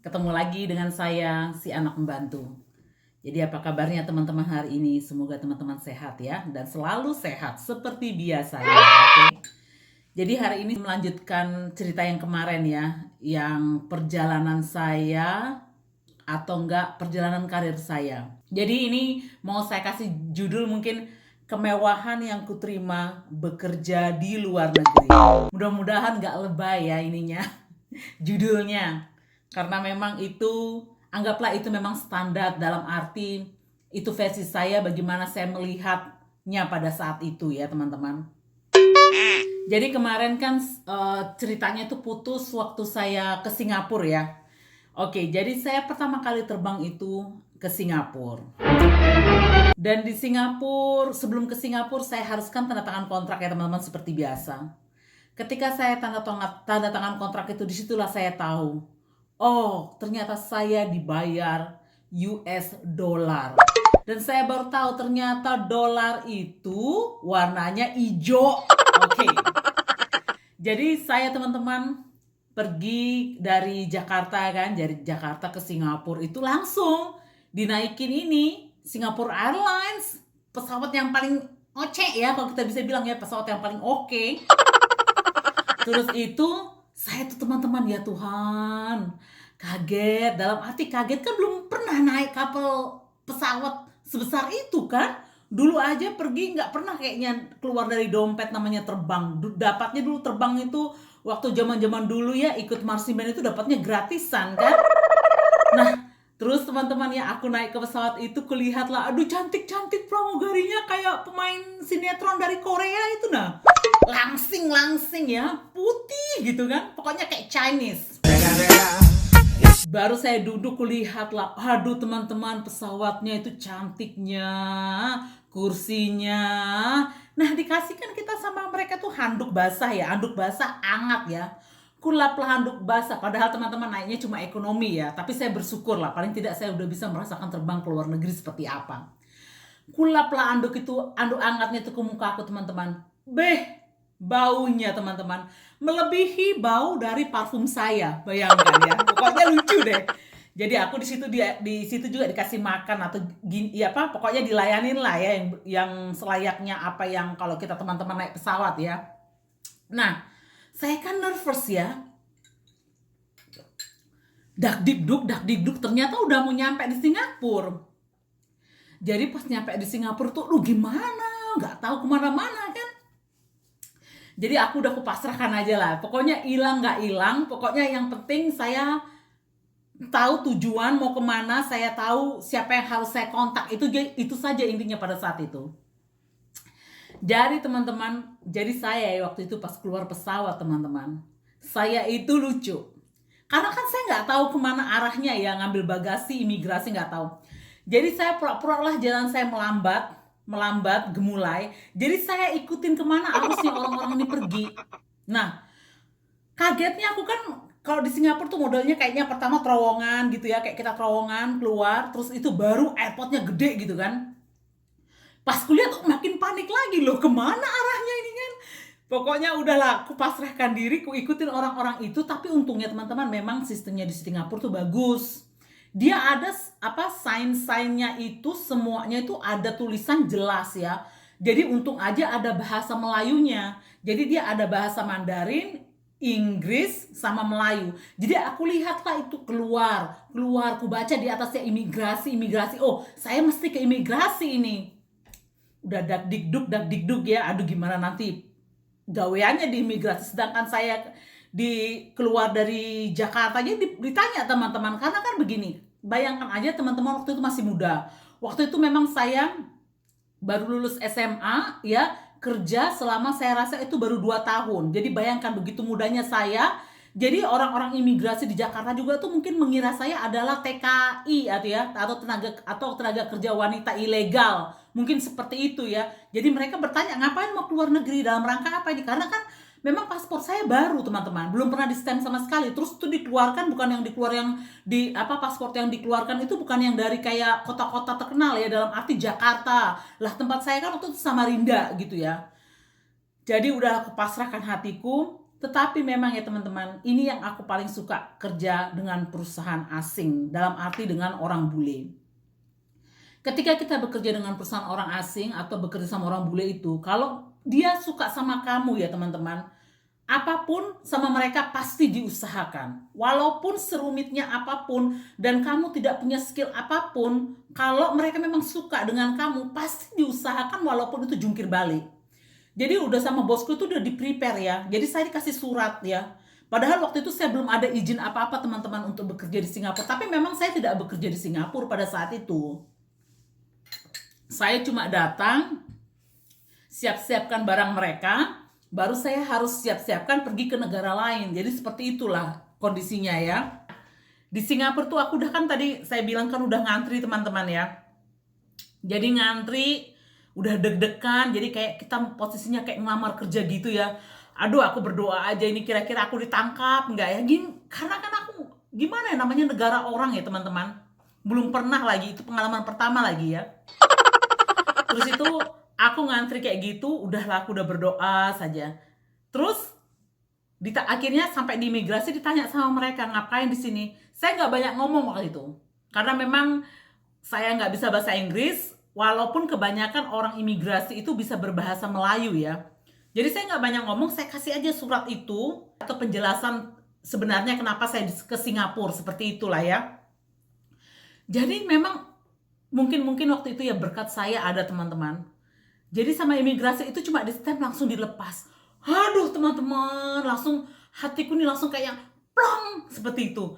Ketemu lagi dengan saya, si anak membantu. Jadi apa kabarnya teman-teman hari ini? Semoga teman-teman sehat ya, dan selalu sehat seperti biasa ya. Oke. Jadi hari ini melanjutkan cerita yang kemarin ya, yang perjalanan saya atau enggak perjalanan karir saya. Jadi ini mau saya kasih judul mungkin kemewahan yang kuterima bekerja di luar negeri. Mudah-mudahan nggak lebay ya ininya judulnya. Karena memang itu, anggaplah itu memang standar dalam arti itu versi saya bagaimana saya melihatnya pada saat itu ya teman-teman. Jadi kemarin kan ceritanya itu putus waktu saya ke Singapura ya. Oke, jadi saya pertama kali terbang itu ke Singapura. Dan di Singapura, sebelum ke Singapura saya haruskan tanda tangan kontrak ya teman-teman seperti biasa. Ketika saya tanda tangan kontrak itu, disitulah saya tahu, oh ternyata saya dibayar US dollar. Dan saya baru tahu ternyata dolar itu warnanya hijau. Oke. Jadi saya teman-teman pergi dari Jakarta kan, dari Jakarta ke Singapura itu langsung dinaikin ini Singapore Airlines, pesawat yang paling oce ya kalau kita bisa bilang ya, pesawat yang paling oke. Terus itu saya tuh teman-teman ya Tuhan, kaget, dalam arti kaget kan belum pernah naik kapal pesawat sebesar itu kan. Dulu aja pergi nggak pernah kayaknya keluar dari dompet namanya terbang. Dapatnya dulu terbang itu waktu zaman-zaman dulu ya, ikut marching band itu dapatnya gratisan kan. Nah, terus teman-teman ya, aku naik ke pesawat itu, kulihatlah, aduh cantik-cantik pramugarinya kayak pemain sinetron dari Korea itu nah. Langsing-langsing ya, putih gitu kan, pokoknya kayak Chinese. Baru saya duduk kulihatlah, aduh teman-teman pesawatnya itu cantiknya, kursinya. Nah dikasihkan kita sama mereka tuh handuk basah ya, handuk basah hangat ya. Kulaplah handuk basah, padahal teman-teman naiknya cuma ekonomi ya, tapi saya bersyukur lah, paling tidak saya udah bisa merasakan terbang ke luar negeri seperti apa. Kulaplah anduk itu, anduk hangatnya itu ke muka aku teman-teman. Beh, baunya teman-teman melebihi bau dari parfum saya, bayangkan ya. Pokoknya lucu deh. Jadi aku di situ juga dikasih makan atau gini, ya apa, pokoknya dilayanin lah ya yang selayaknya apa yang kalau kita teman-teman naik pesawat ya. Nah, saya kan nervous ya. Dak dikduk ternyata udah mau nyampe di Singapura. Jadi pas nyampe di Singapura tuh, lu gimana? Nggak tahu kemana-mana kan. Jadi aku udah kupasrahkan aja lah. Pokoknya hilang nggak hilang. Pokoknya yang penting saya tahu tujuan mau kemana. Saya tahu siapa yang harus saya kontak. Itu saja intinya pada saat itu. Jadi teman-teman, jadi saya waktu itu pas keluar pesawat teman-teman, saya itu lucu. Karena kan saya nggak tahu kemana arahnya ya, ngambil bagasi, imigrasi nggak tahu. Jadi saya pura-pura lah jalan saya melambat, gemulai. Jadi saya ikutin kemana arusnya orang-orang ini pergi. Nah, kagetnya aku kan kalau di Singapura tuh modelnya kayaknya pertama terowongan gitu ya, kayak kita terowongan keluar, terus itu baru airportnya gede gitu kan. Pas kulihat makin panik lagi loh, kemana arahnya ini kan. Pokoknya udahlah, aku pasrahkan diri, aku ikutin orang-orang itu. Tapi untungnya teman-teman, memang sistemnya di Singapura tuh bagus. Dia ada apa sign-signnya itu, semuanya itu ada tulisan jelas ya. Jadi untung aja ada bahasa Melayunya. Jadi dia ada bahasa Mandarin, Inggris sama Melayu. Jadi aku lihatlah itu keluar, aku baca di atasnya imigrasi. Oh, saya mesti ke imigrasi ini. Udah dak dikduk ya, aduh gimana nanti gaweannya di imigrasi, sedangkan saya keluar dari Jakarta aja ditanya teman-teman. Karena kan begini, bayangkan aja teman-teman, waktu itu masih muda, waktu itu memang saya baru lulus SMA ya, kerja selama saya rasa itu baru 2 tahun. Jadi bayangkan begitu mudanya saya. Jadi orang-orang imigrasi di Jakarta juga tuh mungkin mengira saya adalah TKI atau tenaga kerja wanita ilegal. Mungkin seperti itu ya. Jadi mereka bertanya, ngapain mau keluar negeri, dalam rangka apa ini? Karena kan memang paspor saya baru teman-teman, belum pernah di stamp sama sekali. Terus itu dikeluarkan bukan yang dikeluar yang di apa, paspor yang dikeluarkan itu bukan yang dari kayak kota-kota terkenal ya, dalam arti Jakarta. Lah tempat saya kan waktu itu Samarinda gitu ya. Jadi udah aku pasrahkan hatiku. Tetapi memang ya teman-teman, ini yang aku paling suka kerja dengan perusahaan asing, dalam arti dengan orang bule. Ketika kita bekerja dengan perusahaan orang asing atau bekerja sama orang bule itu, kalau dia suka sama kamu ya teman-teman, apapun sama mereka pasti diusahakan. Walaupun serumitnya apapun dan kamu tidak punya skill apapun, kalau mereka memang suka dengan kamu, pasti diusahakan walaupun itu jungkir balik. Jadi udah sama bosku itu udah di prepare ya. Jadi saya dikasih surat ya. Padahal waktu itu saya belum ada izin apa-apa teman-teman untuk bekerja di Singapura. Tapi memang saya tidak bekerja di Singapura pada saat itu. Saya cuma datang, siap-siapkan barang mereka, baru saya harus siap-siapkan pergi ke negara lain. Jadi seperti itulah kondisinya ya. Di Singapura tuh aku udah kan tadi saya bilang kan udah ngantri teman-teman ya. Jadi ngantri, udah deg-degan, jadi kayak kita posisinya kayak ngelamar kerja gitu ya. Aduh, aku berdoa aja ini kira-kira aku ditangkap nggak ya? Karena kan aku gimana ya namanya negara orang ya teman-teman. Belum pernah lagi, itu pengalaman pertama lagi ya. Terus itu aku ngantri kayak gitu, udahlah aku udah berdoa saja. Terus akhirnya sampai di imigrasi ditanya sama mereka ngapain di sini. Saya nggak banyak ngomong waktu itu, karena memang saya nggak bisa bahasa Inggris, walaupun kebanyakan orang imigrasi itu bisa berbahasa Melayu ya. Jadi saya nggak banyak ngomong, saya kasih aja surat itu atau penjelasan sebenarnya kenapa saya ke Singapura, seperti itulah ya. Jadi memang mungkin waktu itu ya berkat saya ada teman-teman. Jadi sama imigrasi itu cuma di stamp langsung dilepas. Aduh teman-teman, langsung hatiku nih langsung kayak plong seperti itu.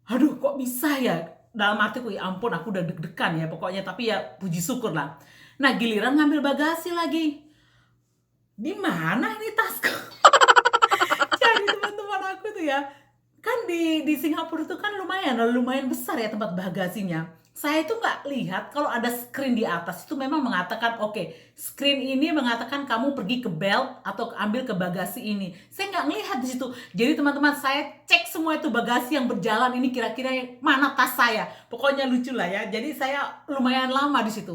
Aduh kok bisa ya? Dalam artiku ya ampun aku udah deg-degan ya pokoknya, tapi ya puji syukur lah. Nah giliran ngambil bagasi lagi. Di mana ini tasku? Jadi teman-teman aku tuh ya, kan di Singapura itu kan lumayan besar ya tempat bagasinya. Saya itu nggak lihat kalau ada screen di atas itu memang mengatakan oke, screen ini mengatakan kamu pergi ke belt atau ambil ke bagasi ini. Saya nggak ngelihat di situ. Jadi teman-teman saya cek semua itu bagasi yang berjalan ini kira-kira mana tas saya. Pokoknya lucu lah ya. Jadi saya lumayan lama di situ.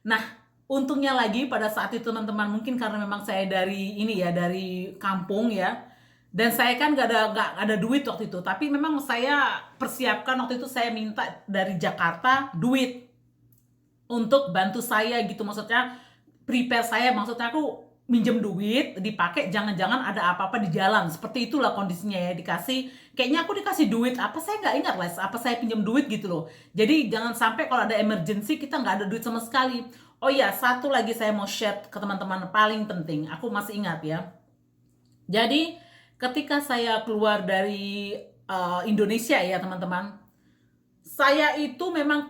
Nah, untungnya lagi pada saat itu teman-teman mungkin karena memang saya dari kampung ya. Dan saya kan gak ada duit waktu itu, tapi memang saya persiapkan waktu itu, saya minta dari Jakarta duit untuk bantu saya gitu, maksudnya prepare saya, maksudnya aku minjem duit dipakai jangan-jangan ada apa-apa di jalan, seperti itulah kondisinya ya. Kayaknya aku dikasih duit apa saya nggak ingat lah, apa saya pinjam duit gitu loh. Jadi jangan sampai kalau ada emergency kita nggak ada duit sama sekali. Oh iya, satu lagi saya mau share ke teman-teman paling penting, aku masih ingat ya. Jadi ketika saya keluar dari Indonesia ya teman-teman,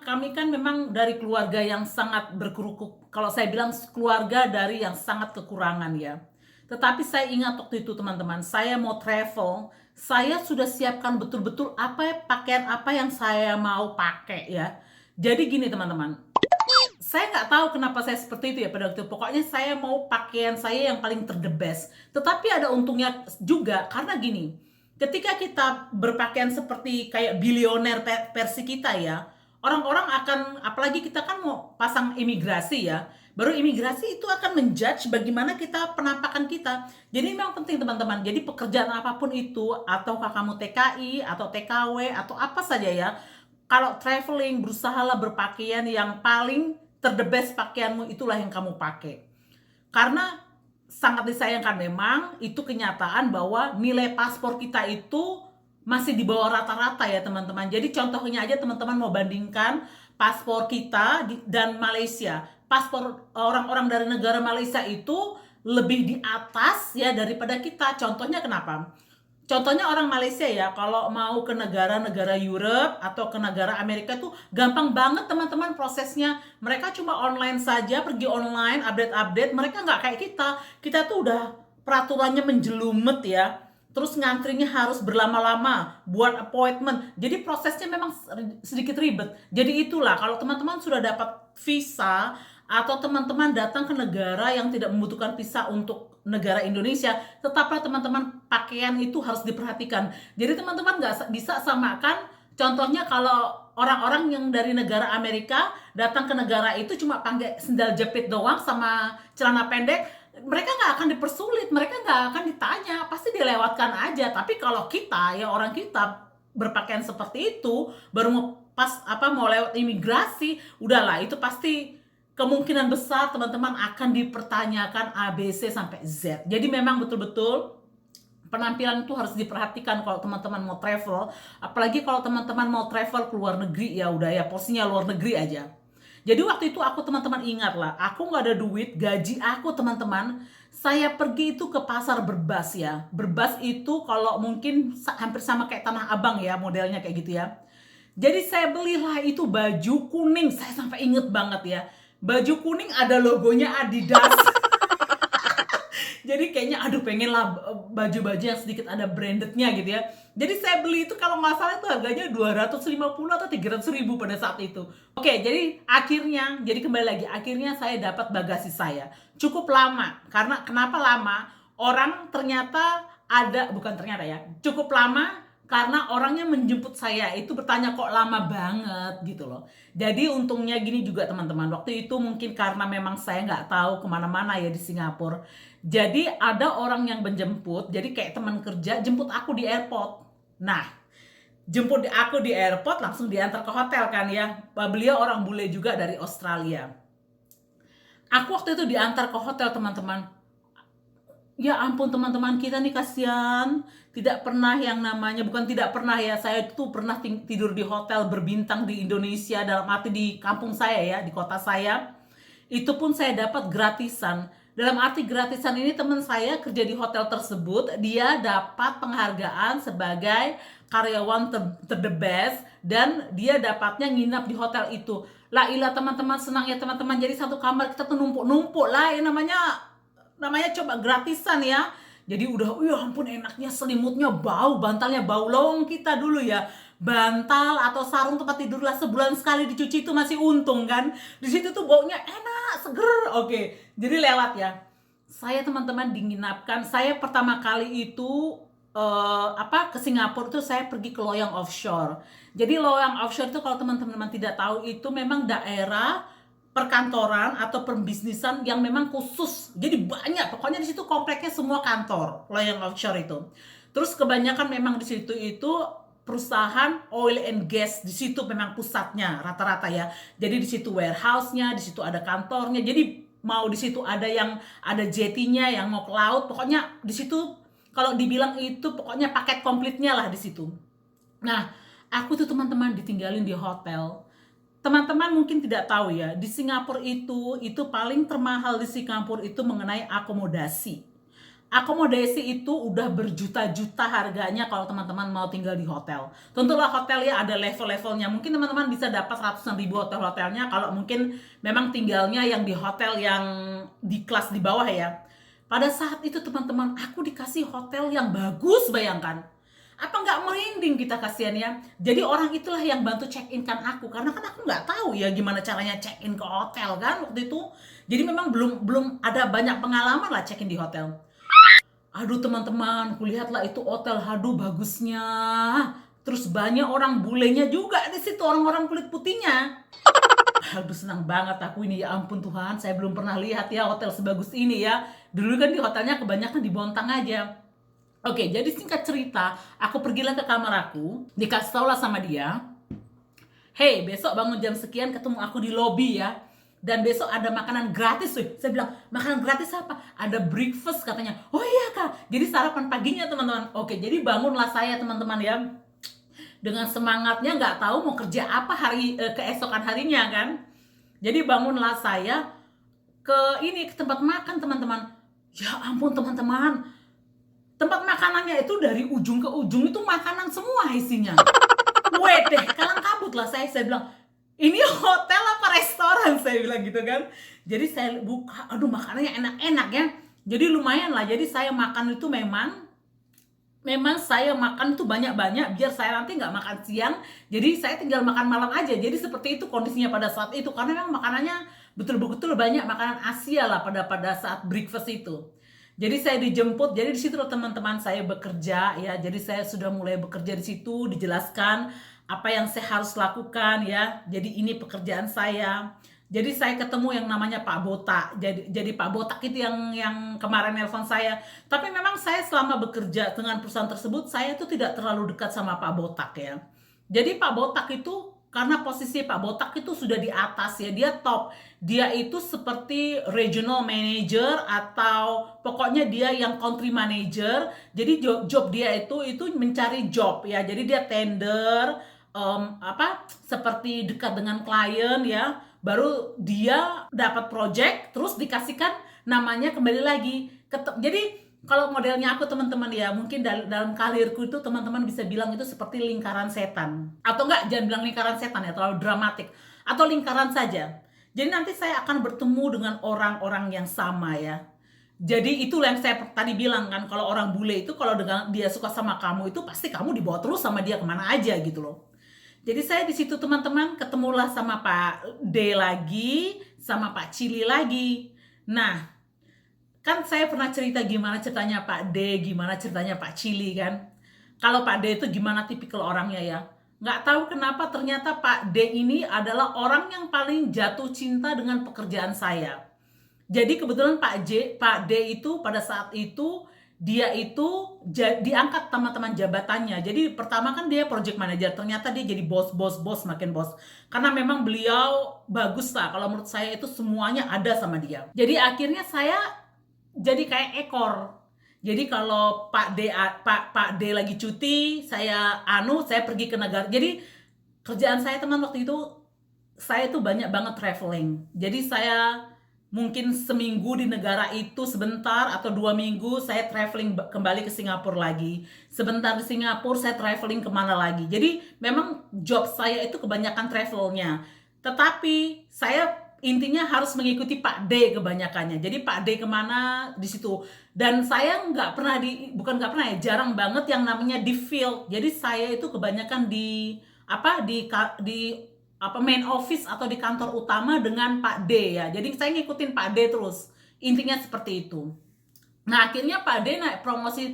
kami kan memang dari keluarga yang sangat berkerukuk. Kalau saya bilang keluarga dari yang sangat kekurangan ya. Tetapi saya ingat waktu itu teman-teman, saya mau travel, saya sudah siapkan betul-betul pakaian apa yang saya mau pakai ya. Jadi gini teman-teman, saya nggak tahu kenapa saya seperti itu ya pada waktu itu. Pokoknya saya mau pakaian saya yang paling the best. Tetapi ada untungnya juga karena gini, ketika kita berpakaian seperti kayak bilioner versi kita ya, orang-orang akan, apalagi kita kan mau pasang imigrasi ya, baru imigrasi itu akan menjudge bagaimana kita penampakan kita. Jadi memang penting teman-teman. Jadi pekerjaan apapun itu, ataukah kamu TKI atau TKW atau apa saja ya, kalau traveling berusahalah berpakaian yang paling the best, pakaianmu itulah yang kamu pakai. Karena sangat disayangkan memang itu kenyataan bahwa nilai paspor kita itu masih di bawah rata-rata ya teman-teman. Jadi contohnya aja teman-teman mau bandingkan paspor kita dan Malaysia. Paspor orang-orang dari negara Malaysia itu lebih di atas ya daripada kita. Contohnya kenapa? Contohnya orang Malaysia ya, kalau mau ke negara-negara Europe atau ke negara Amerika tuh gampang banget teman-teman prosesnya. Mereka cuma online saja, pergi online, update-update. Mereka nggak kayak kita. Kita tuh udah peraturannya menjelumet ya. Terus ngantrinya harus berlama-lama, buat appointment. Jadi prosesnya memang sedikit ribet. Jadi itulah, kalau teman-teman sudah dapat visa atau teman-teman datang ke negara yang tidak membutuhkan visa untuk negara Indonesia, tetaplah teman-teman pakaian itu harus diperhatikan. Jadi teman-teman nggak bisa samakan, contohnya kalau orang-orang yang dari negara Amerika datang ke negara itu cuma pakai sendal jepit doang sama celana pendek, mereka nggak akan dipersulit, mereka nggak akan ditanya, pasti dilewatkan aja. Tapi kalau kita, ya orang kita berpakaian seperti itu, baru mau pas mau lewat imigrasi, udahlah itu pasti kemungkinan besar teman-teman akan dipertanyakan A, B, C sampai Z. Jadi memang betul-betul penampilan itu harus diperhatikan kalau teman-teman mau travel, apalagi kalau teman-teman mau travel ke luar negeri, ya udah ya porsinya luar negeri aja. Jadi waktu itu aku teman-teman ingat lah, aku nggak ada duit, gaji aku teman-teman, saya pergi itu ke pasar Berbas ya. Berbas itu kalau mungkin hampir sama kayak Tanah Abang ya, modelnya kayak gitu ya. Jadi saya belilah itu baju kuning, saya sampai inget banget ya. Baju kuning ada logonya Adidas. Jadi kayaknya aduh pengen lah baju-baju yang sedikit ada brandednya gitu ya. Jadi saya beli itu kalau nggak salah itu harganya 250 atau 300 ribu pada saat itu. Oke, jadi akhirnya, jadi kembali lagi, akhirnya saya dapat bagasi saya. Cukup lama, karena kenapa lama? Orang ternyata ada, bukan ternyata ya, cukup lama karena orangnya menjemput saya itu bertanya kok lama banget gitu loh. Jadi untungnya gini juga teman-teman, waktu itu mungkin karena memang saya nggak tahu kemana-mana ya di Singapura. Jadi ada orang yang menjemput, jadi kayak teman kerja jemput aku di airport. Nah, jemput aku di airport langsung diantar ke hotel kan ya. Beliau orang bule juga dari Australia. Aku waktu itu diantar ke hotel teman-teman. Ya ampun teman-teman, kita nih kasihan, tidak pernah yang namanya, bukan tidak pernah ya, saya tuh pernah tidur di hotel berbintang di Indonesia, dalam arti di kampung saya ya, di kota saya. Itu pun saya dapat gratisan. Dalam arti gratisan ini, teman saya kerja di hotel tersebut, dia dapat penghargaan sebagai karyawan ter the best, dan dia dapatnya nginap di hotel itu. Lah ilah teman-teman, senang ya teman-teman, jadi satu kamar kita tuh numpuk-numpuk lah, ya namanya coba gratisan ya. Jadi udah, ya ampun enaknya, selimutnya bau, bantalnya bau lowong kita dulu ya. Bantal atau sarung tempat tidur lah sebulan sekali dicuci itu masih untung kan. Di situ tuh baunya enak, seger. Oke, jadi lewat ya. Saya teman-teman dinginapkan. Saya pertama kali itu ke Singapura itu saya pergi ke Loyang Offshore. Jadi Loyang Offshore itu kalau teman-teman tidak tahu itu memang daerah perkantoran atau perbisnisan yang memang khusus. Jadi banyak, pokoknya di situ kompleknya semua kantor, Loyang Offshore itu. Terus kebanyakan memang di situ itu perusahaan oil and gas, di situ memang pusatnya rata-rata ya. Jadi di situ warehouse-nya, di situ ada kantornya. Jadi mau di situ ada yang ada jetty-nya yang mau ke laut, pokoknya di situ kalau dibilang itu pokoknya paket komplitnya lah di situ. Nah, aku tuh teman-teman ditinggalin di hotel. Teman-teman mungkin tidak tahu ya, di Singapura itu paling termahal di Singapura itu mengenai akomodasi. Akomodasi itu udah berjuta-juta harganya kalau teman-teman mau tinggal di hotel. Tentulah hotel ya ada level-levelnya. Mungkin teman-teman bisa dapat ratusan ribu hotel-hotelnya kalau mungkin memang tinggalnya yang di hotel yang di kelas di bawah ya. Pada saat itu teman-teman, aku dikasih hotel yang bagus, bayangkan. Apa nggak merinding kita kasihan ya. Jadi orang itulah yang bantu check in kan aku, karena kan aku nggak tahu ya gimana caranya check in ke hotel kan waktu itu. Jadi memang belum ada banyak pengalaman lah check in di hotel. Aduh teman-teman, kulihatlah itu hotel, aduh bagusnya. Terus banyak orang bulenya juga di situ, orang-orang kulit putihnya. Aduh senang banget aku ini, ya ampun Tuhan, saya belum pernah lihat ya hotel sebagus ini ya. Dulu kan di hotelnya kebanyakan di Bontang aja. Oke, jadi singkat cerita, aku pergilah ke kamar aku, dikasih tau lah sama dia, hey besok bangun jam sekian ketemu aku di lobby ya, dan besok ada makanan gratis. Saya bilang, makanan gratis apa? Ada breakfast katanya. Oh iya kak, jadi sarapan paginya teman-teman. Oke, jadi bangunlah saya teman-teman ya, dengan semangatnya nggak tahu mau kerja apa keesokan harinya kan. Jadi bangunlah saya ke tempat makan teman-teman. Ya ampun teman-teman, tempat makanannya itu dari ujung ke ujung itu makanan semua isinya. Deh, kalang kabut lah saya bilang, ini hotel apa restoran, saya bilang gitu kan. Jadi saya buka, aduh makanannya enak-enak ya. Jadi lumayan lah, jadi saya makan itu memang saya makan itu banyak-banyak biar saya nanti nggak makan siang. Jadi saya tinggal makan malam aja. Jadi seperti itu kondisinya pada saat itu, karena memang makanannya betul-betul banyak makanan Asia lah pada saat breakfast itu. Jadi saya dijemput, jadi di situ loh teman-teman saya bekerja ya. Jadi saya sudah mulai bekerja di situ, dijelaskan apa yang saya harus lakukan ya. Jadi ini pekerjaan saya. Jadi saya ketemu yang namanya Pak Botak. Jadi Pak Botak itu yang kemarin nelpon saya. Tapi memang saya selama bekerja dengan perusahaan tersebut, saya itu tidak terlalu dekat sama Pak Botak ya. Jadi Pak Botak itu karena posisi Pak Botak itu sudah di atas ya, dia top. Dia itu seperti regional manager atau pokoknya dia yang country manager. Jadi job dia itu mencari job ya. Jadi dia tender seperti dekat dengan klien ya, baru dia dapat project terus dikasihkan namanya kembali lagi. Jadi kalau modelnya aku teman-teman ya, mungkin dalam karirku itu teman-teman bisa bilang itu seperti lingkaran setan. Atau enggak, jangan bilang lingkaran setan ya, terlalu dramatik. Atau lingkaran saja. Jadi nanti saya akan bertemu dengan orang-orang yang sama ya. Jadi itulah yang saya tadi bilang kan, kalau orang bule itu kalau dengan dia suka sama kamu itu pasti kamu dibawa terus sama dia kemana aja gitu loh. Jadi saya di situ teman-teman ketemulah sama Pak D lagi, sama Pak Cili lagi. Nah, kan saya pernah cerita gimana ceritanya Pak D, gimana ceritanya Pak Cili kan. Kalau Pak D itu gimana tipikal orangnya ya. Nggak tahu kenapa ternyata Pak D ini adalah orang yang paling jatuh cinta dengan pekerjaan saya. Jadi kebetulan Pak D itu pada saat itu dia itu diangkat teman-teman jabatannya. Jadi pertama kan dia project manager, ternyata dia jadi bos makin bos. Karena memang beliau bagus lah, kalau menurut saya itu semuanya ada sama dia. Jadi akhirnya saya jadi kayak ekor. Jadi kalau Pak D lagi cuti, saya pergi ke negara. Jadi kerjaan saya teman waktu itu saya tuh banyak banget traveling. Jadi saya mungkin seminggu di negara itu sebentar atau 2 minggu saya traveling kembali ke Singapura lagi. Sebentar di Singapura saya traveling kemana lagi. Jadi memang job saya itu kebanyakan travelnya. Tetapi saya intinya harus mengikuti Pak D kebanyakannya. Jadi Pak D kemana di situ. Dan saya bukan nggak pernah ya, jarang banget yang namanya di field. Jadi saya itu kebanyakan di main office atau di kantor utama dengan Pak D ya. Jadi saya ngikutin Pak D terus. Intinya seperti itu. Nah, akhirnya Pak D naik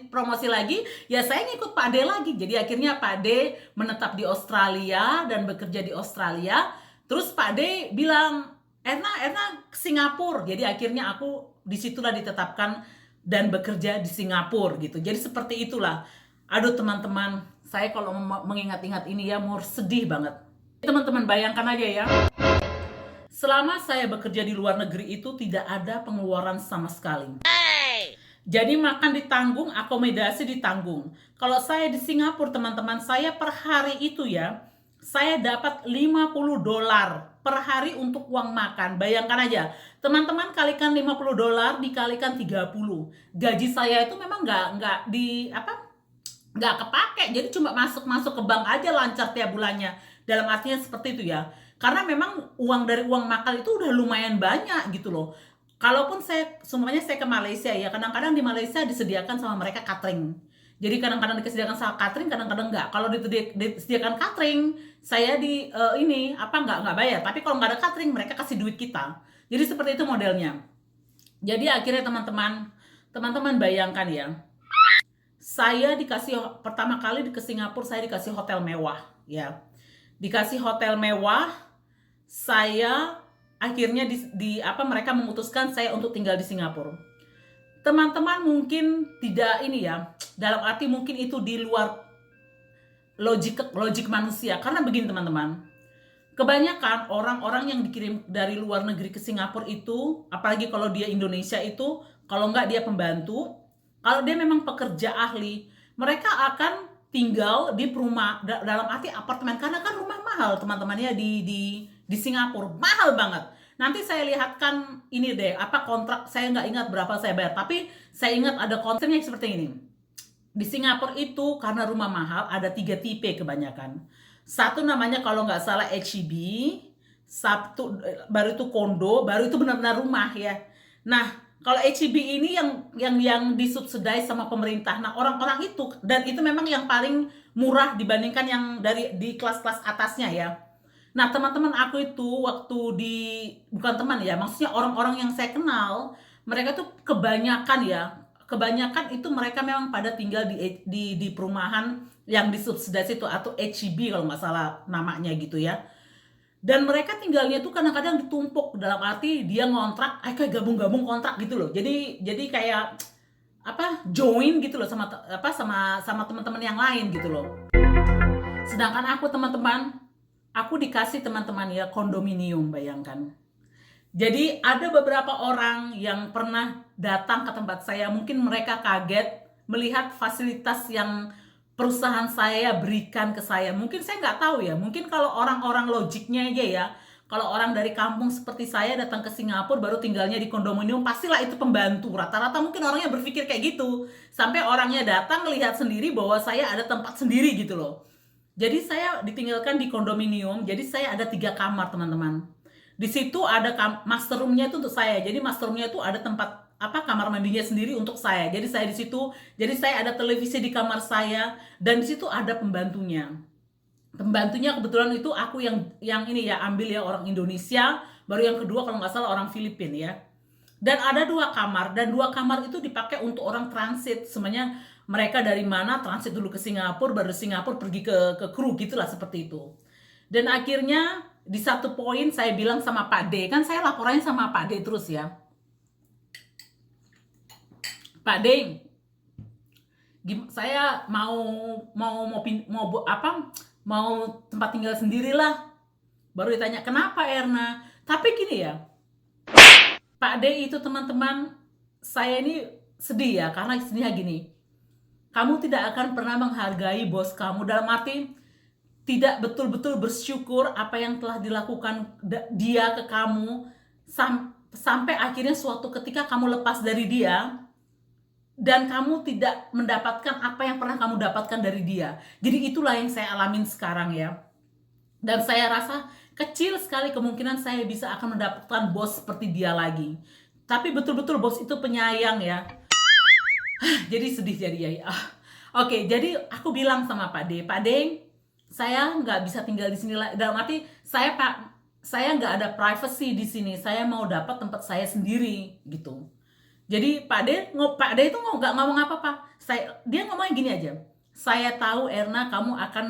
promosi lagi, ya saya ngikut Pak D lagi. Jadi akhirnya Pak D menetap di Australia dan bekerja di Australia. Terus Pak D bilang, Erna ke Singapura. Jadi akhirnya aku disitulah ditetapkan dan bekerja di Singapura gitu. Jadi seperti itulah. Aduh teman-teman, saya kalau mengingat-ingat ini ya mau sedih banget. Teman-teman bayangkan aja ya, selama saya bekerja di luar negeri itu tidak ada pengeluaran sama sekali. Jadi makan ditanggung, akomodasi ditanggung. Kalau saya di Singapura teman-teman, saya per hari itu ya, saya dapat $50 per hari untuk uang makan. Bayangkan aja, teman-teman kalikan $50 dikalikan 30. Gaji saya itu memang nggak kepake, jadi cuma masuk ke bank aja lancar tiap bulannya. Dalam artinya seperti itu ya, karena memang dari uang makan itu udah lumayan banyak gitu loh. Kalaupun semuanya saya ke Malaysia ya, kadang-kadang di Malaysia disediakan sama mereka catering. Jadi kadang-kadang disediakan sama catering, kadang-kadang enggak. Kalau disediakan catering, saya nggak bayar. Tapi kalau nggak ada catering, mereka kasih duit kita. Jadi seperti itu modelnya. Jadi akhirnya teman-teman bayangkan ya, saya pertama kali ke Singapura saya dikasih hotel mewah ya. Dikasih hotel mewah, saya akhirnya mereka memutuskan saya untuk tinggal di Singapura. Teman-teman mungkin tidak dalam arti mungkin itu di luar logik manusia. Karena begini teman-teman, kebanyakan orang-orang yang dikirim dari luar negeri ke Singapura itu, apalagi kalau dia Indonesia itu, kalau nggak dia pembantu, kalau dia memang pekerja ahli, mereka akan tinggal di dalam arti apartemen, karena kan rumah mahal teman-teman ya di Singapura, mahal banget. Nanti saya lihatkan ini deh, kontrak, saya nggak ingat berapa saya bayar, tapi saya ingat ada kontraknya seperti ini. Di Singapura itu karena rumah mahal ada 3 tipe kebanyakan. Satu namanya kalau nggak salah HEB, satu baru itu kondo, baru itu benar-benar rumah ya. Nah, kalau HEB ini yang disubsidai sama pemerintah. Nah, orang-orang itu, dan itu memang yang paling murah dibandingkan yang di kelas-kelas atasnya ya. Nah, teman-teman aku itu waktu bukan teman ya, maksudnya orang-orang yang saya kenal, mereka tuh kebanyakan itu mereka memang pada tinggal di perumahan yang disubsidasi itu, atau HEB kalau nggak salah namanya gitu ya. Dan mereka tinggalnya tuh kadang-kadang ditumpuk, dalam arti dia ngontrak, kayak gabung-gabung kontrak gitu loh. Jadi kayak apa join gitu loh sama sama teman-teman yang lain gitu loh. Sedangkan aku teman-teman, aku dikasih teman-teman ya kondominium, bayangkan. Jadi ada beberapa orang yang pernah datang ke tempat saya, mungkin mereka kaget melihat fasilitas yang perusahaan saya berikan ke saya. Mungkin saya nggak tahu ya, mungkin kalau orang-orang logiknya aja ya, kalau orang dari kampung seperti saya datang ke Singapura baru tinggalnya di kondominium, pastilah itu pembantu. Rata-rata mungkin orangnya berpikir kayak gitu. Sampai orangnya datang melihat sendiri bahwa saya ada tempat sendiri gitu loh. Jadi saya ditinggalkan di kondominium, jadi saya ada 3 kamar teman-teman. Di situ ada master roomnya itu untuk saya. Jadi master roomnya itu ada tempat kamar mandinya sendiri untuk saya. Jadi saya di situ. Jadi saya ada televisi di kamar saya dan di situ ada pembantunya. Pembantunya kebetulan itu aku yang ini ya ambil ya orang Indonesia. Baru yang kedua kalau nggak salah orang Filipina ya. Dan ada 2 kamar dan 2 kamar itu dipakai untuk orang transit. Semuanya mereka dari mana transit dulu ke Singapura, baru Singapura pergi ke kru gitulah seperti itu. Dan akhirnya di satu poin saya bilang sama Pak D, kan saya laporannya sama Pak D terus ya. Pak D, saya mau tempat tinggal sendirilah. Baru ditanya kenapa Erna. Tapi gini ya, Pak D itu teman-teman, saya ini sedih ya karena istrinya gini. Kamu tidak akan pernah menghargai bos kamu, dalam arti tidak betul-betul bersyukur apa yang telah dilakukan dia ke kamu sampai akhirnya suatu ketika kamu lepas dari dia dan kamu tidak mendapatkan apa yang pernah kamu dapatkan dari dia. Jadi itulah yang saya alamin sekarang ya. Dan saya rasa kecil sekali kemungkinan saya bisa akan mendapatkan bos seperti dia lagi. Tapi betul-betul bos itu penyayang ya. Jadi sedih jadi ya. Oke, jadi aku bilang sama Pak D, saya nggak bisa tinggal di sini lagi. Dalam arti saya nggak ada privacy di sini. Saya mau dapat tempat saya sendiri gitu. Jadi Pak D itu nggak ngomong apa-apa. Dia ngomongnya gini aja. Saya tahu Erna kamu akan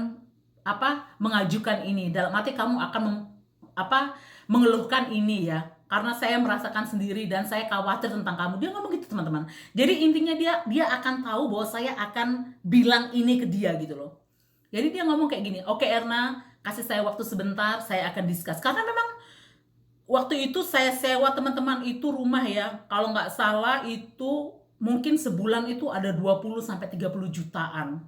mengajukan ini. Dalam arti kamu akan mengeluhkan ini ya. Karena saya merasakan sendiri dan saya khawatir tentang kamu. Dia ngomong gitu teman-teman. Jadi intinya dia akan tahu bahwa saya akan bilang ini ke dia gitu loh. Jadi dia ngomong kayak gini, oke Erna, kasih saya waktu sebentar, saya akan discuss. Karena memang waktu itu saya sewa teman-teman itu rumah ya, kalau nggak salah itu mungkin sebulan itu ada 20-30 jutaan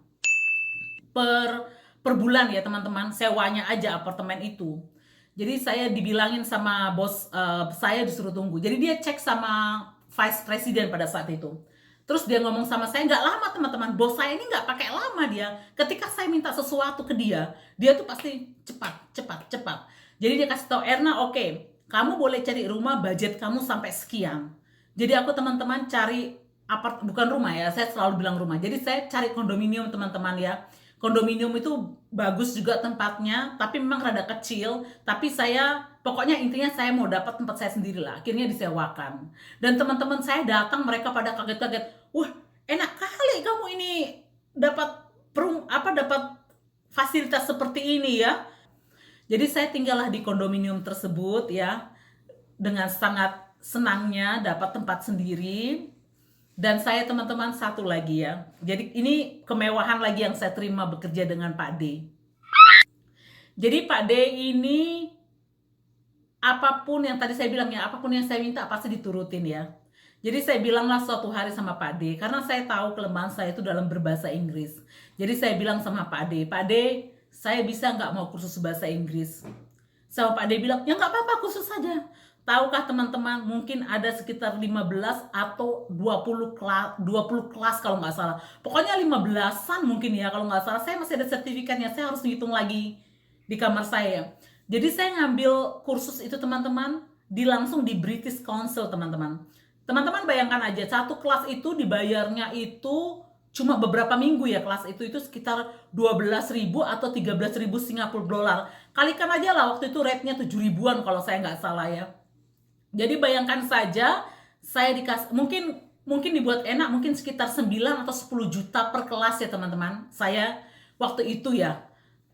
per bulan ya teman-teman, sewanya aja apartemen itu. Jadi saya dibilangin sama bos saya disuruh tunggu. Jadi dia cek sama vice president pada saat itu. Terus dia ngomong sama saya, nggak lama teman-teman, bos saya ini nggak pakai lama dia. Ketika saya minta sesuatu ke dia tuh pasti cepat. Jadi dia kasih tahu, Erna oke, kamu boleh cari rumah budget kamu sampai sekian. Jadi aku teman-teman cari bukan rumah ya, saya selalu bilang rumah. Jadi saya cari kondominium teman-teman ya. Kondominium itu bagus juga tempatnya, tapi memang rada kecil. Tapi pokoknya intinya saya mau dapat tempat saya sendiri lah. Akhirnya disewakan. Dan teman-teman saya datang, mereka pada kaget-kaget. Wah, enak kali kamu ini dapat fasilitas seperti ini ya. Jadi saya tinggallah di kondominium tersebut ya. Dengan sangat senangnya dapat tempat sendiri. Dan saya teman-teman satu lagi ya. Jadi ini kemewahan lagi yang saya terima bekerja dengan Pak D. Jadi Pak D ini apapun yang tadi saya bilang ya, apapun yang saya minta pasti diturutin ya. Jadi saya bilanglah suatu hari sama Pak D, karena saya tahu kelemahan saya itu dalam berbahasa Inggris. Jadi saya bilang sama Pak D, saya bisa nggak mau kursus bahasa Inggris? Sama Pak D bilang, ya nggak apa-apa kursus saja. Tahukah teman-teman, mungkin ada sekitar 15 atau 20 kelas kalau nggak salah. Pokoknya 15-an mungkin ya kalau nggak salah. Saya masih ada sertifikatnya, saya harus ngitung lagi di kamar saya. Jadi saya ngambil kursus itu teman-teman, langsung di British Council teman-teman. Teman-teman bayangkan aja, satu kelas itu dibayarnya itu cuma beberapa minggu ya, kelas itu sekitar 12.000 atau 13.000 Singapura dolar. Kalikan aja lah, waktu itu rate-nya 7 ribuan kalau saya nggak salah ya. Jadi bayangkan saja, saya dikasih, mungkin dibuat enak, mungkin sekitar 9 atau 10 juta per kelas ya teman-teman. Saya waktu itu ya.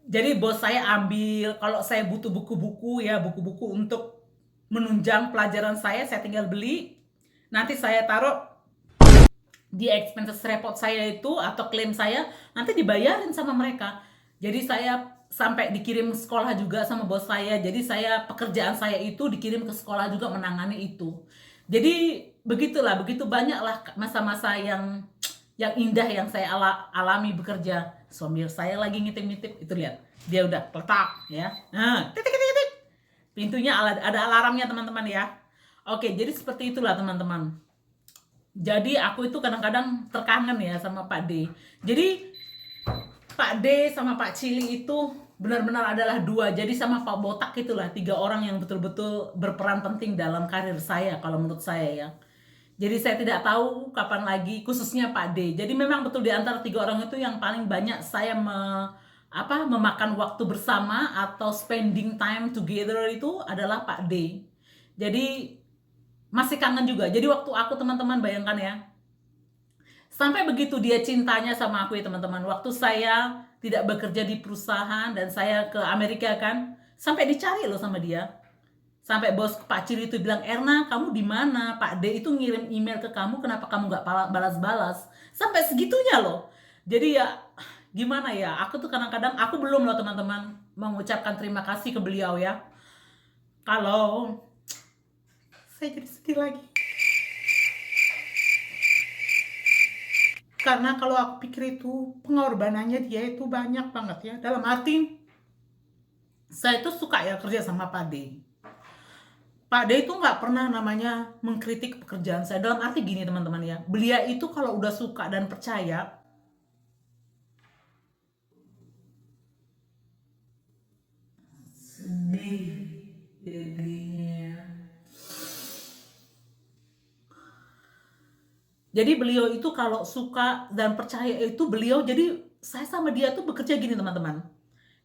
Jadi bos saya ambil, kalau saya butuh buku-buku ya, buku-buku untuk menunjang pelajaran saya tinggal beli. Nanti saya taruh di expenses report saya itu atau klaim saya, nanti dibayarin sama mereka. Jadi saya sampai dikirim sekolah juga sama bos saya. Jadi saya pekerjaan saya itu dikirim ke sekolah juga menangani itu. Jadi begitulah, begitu banyaklah masa-masa yang indah yang saya alami bekerja. Suami saya lagi ngitip-ngitip, itu lihat, dia udah letak ya. Nah, titik titik titik. Pintunya ada alarmnya teman-teman ya. Oke, jadi seperti itulah teman-teman. Jadi aku itu kadang-kadang terkangen ya sama Pak D. Jadi Pak D sama Pak Cili itu benar-benar adalah dua. Jadi sama Pak Botak itulah 3 orang yang betul-betul berperan penting dalam karir saya kalau menurut saya ya. Jadi saya tidak tahu kapan lagi, khususnya Pak D. Jadi memang betul di antara 3 orang itu yang paling banyak saya memakan waktu bersama atau spending time together itu adalah Pak D. Jadi masih kangen juga. Jadi waktu aku teman-teman bayangkan ya, sampai begitu dia cintanya sama aku ya teman-teman. Waktu saya tidak bekerja di perusahaan dan saya ke Amerika kan, sampai dicari loh sama dia. Sampai bos Pak Cili itu bilang, Erna kamu di mana? Pak D itu ngirim email ke kamu, kenapa kamu nggak balas-balas? Sampai segitunya loh. Jadi ya gimana ya, aku tuh kadang-kadang, aku belum loh teman-teman mengucapkan terima kasih ke beliau ya. Kalau saya jadi sedih lagi. Karena kalau aku pikir itu pengorbanannya dia itu banyak banget ya. Dalam arti saya tuh suka ya kerja sama Pak D. Pak D itu nggak pernah namanya mengkritik pekerjaan saya. Dalam arti gini teman-teman ya. Beliau itu kalau udah suka dan percaya, sedih jadinya. Jadi beliau itu kalau suka dan percaya itu beliau, jadi saya sama dia tuh bekerja gini teman-teman.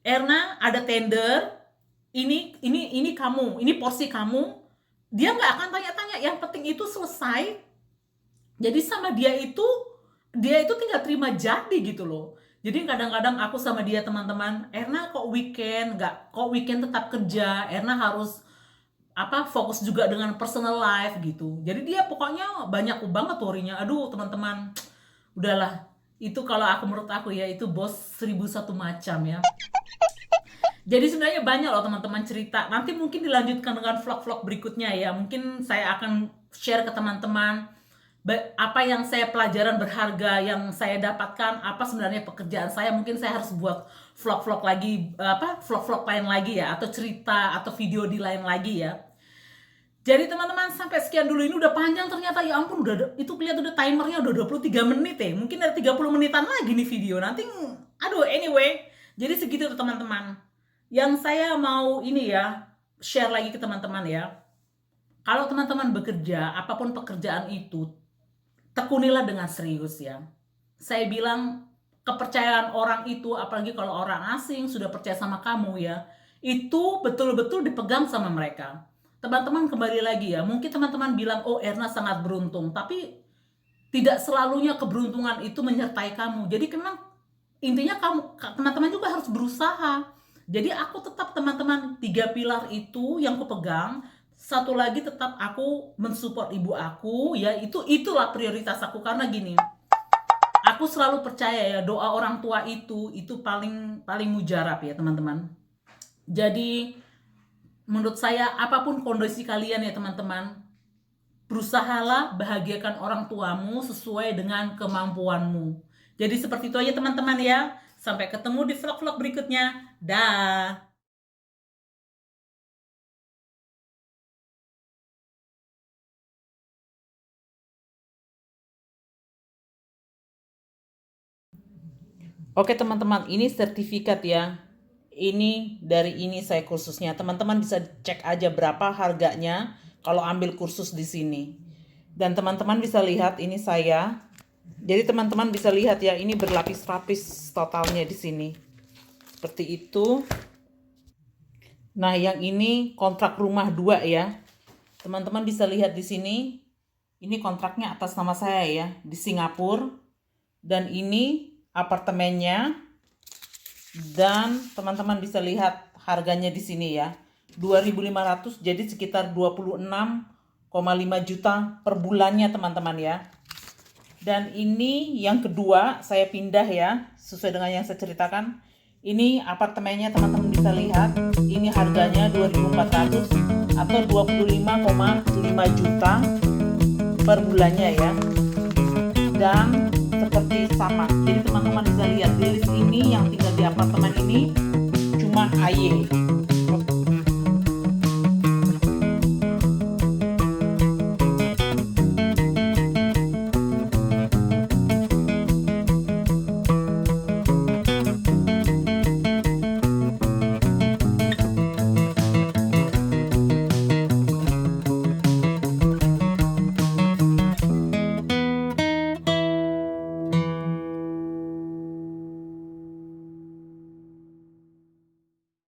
Erna ada tender, ini kamu, ini porsi kamu. Dia nggak akan tanya-tanya, yang penting itu selesai. Jadi sama dia itu tinggal terima jadi gitu loh. Jadi kadang-kadang aku sama dia teman-teman, Erna kok weekend tetap kerja, Erna harus fokus juga dengan personal life gitu. Jadi dia pokoknya banyak banget worry-nya. Aduh teman-teman, udahlah. Itu kalau menurut aku ya, itu bos 1001 macam ya. Jadi sebenarnya banyak loh teman-teman cerita. Nanti mungkin dilanjutkan dengan vlog-vlog berikutnya ya. Mungkin saya akan share ke teman-teman apa yang saya pelajaran berharga yang saya dapatkan, apa sebenarnya pekerjaan saya. Mungkin saya harus buat vlog-vlog lagi, vlog-vlog lain lagi ya, atau cerita atau video di lain lagi ya. Jadi teman-teman, sampai sekian dulu, ini udah panjang ternyata, ya ampun, itu lihat udah timernya udah 23 menit ya. Mungkin ada 30 menitan lagi nih video. Nanti aduh, anyway. Jadi segitu tuh teman-teman. Yang saya mau ini ya, share lagi ke teman-teman ya. Kalau teman-teman bekerja, apapun pekerjaan itu, tekunilah dengan serius ya. Saya bilang kepercayaan orang itu, apalagi kalau orang asing sudah percaya sama kamu ya, itu betul-betul dipegang sama mereka. Teman-teman kembali lagi ya, mungkin teman-teman bilang, oh Erna sangat beruntung, tapi tidak selalunya keberuntungan itu menyertai kamu. Jadi memang intinya teman-teman juga harus berusaha. Jadi aku tetap teman-teman, 3 pilar itu yang kupegang. Satu lagi tetap aku mensupport ibu aku ya, itulah prioritas aku. Karena gini, aku selalu percaya ya, doa orang tua itu paling mujarab ya teman-teman. Jadi menurut saya apapun kondisi kalian ya teman-teman, berusahalah bahagiakan orang tuamu sesuai dengan kemampuanmu. Jadi seperti itu aja teman-teman ya. Sampai ketemu di vlog-vlog berikutnya. Dah. Oke teman-teman, ini sertifikat ya. Ini dari ini saya kursusnya. Teman-teman bisa cek aja berapa harganya kalau ambil kursus di sini. Dan teman-teman bisa lihat ini saya. Jadi teman-teman bisa lihat ya, ini berlapis-lapis totalnya di sini. Seperti itu. Nah, yang ini kontrak rumah 2 ya. Teman-teman bisa lihat di sini. Ini kontraknya atas nama saya ya, di Singapura. Dan ini apartemennya. Dan teman-teman bisa lihat harganya di sini ya. 2.500, jadi sekitar 26,5 juta per bulannya teman-teman ya. Dan ini yang kedua saya pindah ya, sesuai dengan yang saya ceritakan. Ini apartemennya teman-teman bisa lihat. Ini harganya 2.400 atau 25,5 juta per bulannya ya. Dan seperti sama, jadi teman-teman bisa lihat di list ini yang tinggal di apartemen ini cuma AY.